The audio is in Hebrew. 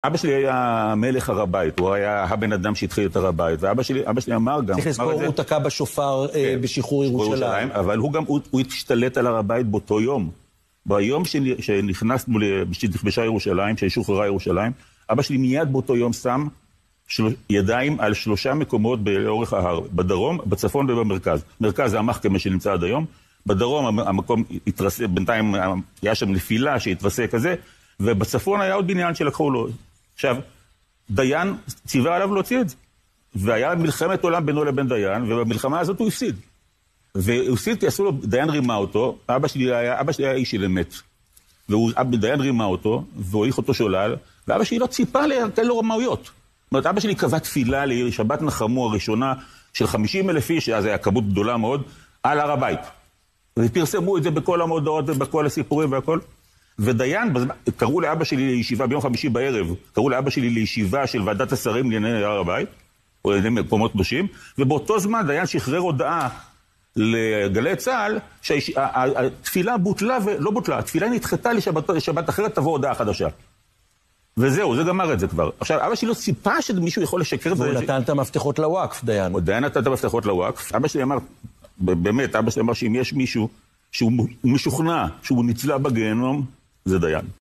אבא שלי היה מלך הר הבית, הוא היה הבן אדם שהתחיל את הר הבית, ואבא שלי אמר גם... צריך לזכור, הוא תקע בשופר בשחרור ירושלים. אבל הוא השתלט על הר הבית באותו יום. ביום שנכנסנו בשעה ירושלים, ששוחררה ירושלים, אבא שלי מיד באותו יום שם ידיים על 3 מקומות לאורך ההר, בדרום, בצפון ובמרכז. מרכז זה המחכמה שנמצא עד היום, בדרום המקום התרסק, בינתיים היה שם נפילה שהתרסק כזה, ובצפון היה עוד בניין שלקחו לו. עכשיו, דיין ציווה עליו להוציא את זה. והיה מלחמת עולם בינו לבין דיין, ובמלחמה הזאת הוא הפסיד. והוא הפסיד כי עשו לו, דיין רימה אותו, אבא שלי היה איש של אמת. דיין רימה אותו, והוליך אותו שולל, ואבא שלי לא ציפה לתת לו רמאויות. זאת אומרת, אבא שלי קבע תפילה לשבת נחמו הראשונה של 50,000 איש, אז היה כמות גדולה מאוד, על הר הבית. ופרסמו את זה בכל המודעות ובכל הסיפורים והכל. ודיין, קראו לאבא שלי לישיבה ביום חמישי בערב, קראו לאבא שלי לישיבה של ועדת השרים לענייני הר הבית, או לענייני מקומות קדושים, ובאותו זמן דיין שחרר הודעה לגלי צה"ל, שהתפילה בוטלה ולא בוטלה, התפילה נדחתה לשבת אחרת, תבוא הודעה חדשה. וזהו, זה גמר את זה כבר. עכשיו, אבא שלי לא ציפה שמישהו יכול לשקר. והוא נתן את המפתחות לוואקף, דיין. דיין נתן את המפתחות לוואקף. אבא שלי אמר, באמת, אבא שלי אמר שאם יש מישהו שהוא משוכנע, שהוא נצלה בגיהנום, זה דיין.